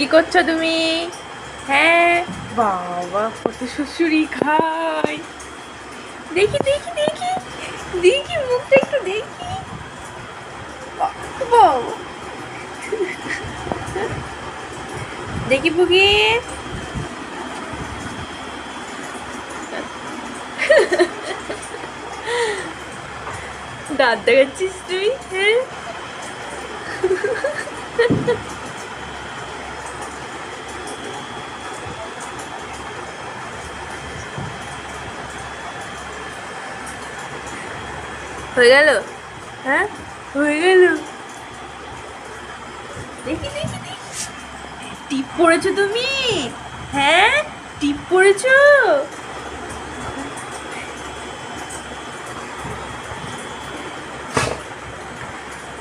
কি করছো তুমি? হ্যাঁ, বাবা কত শ্বশুরি খায়। দেখি দেখি দেখি দেখি মুখটা একটু দেখি। বাবা, দেখি বুগি। দাঁত দেখাচ্ছিস তুই? হ্যাঁ, হয়ে গেল। হ্যাঁ, হয়ে গেল। দেখি দেখি দেখি টিপ পড়েছো তুমি? হ্যাঁ, টিপ পড়েছো?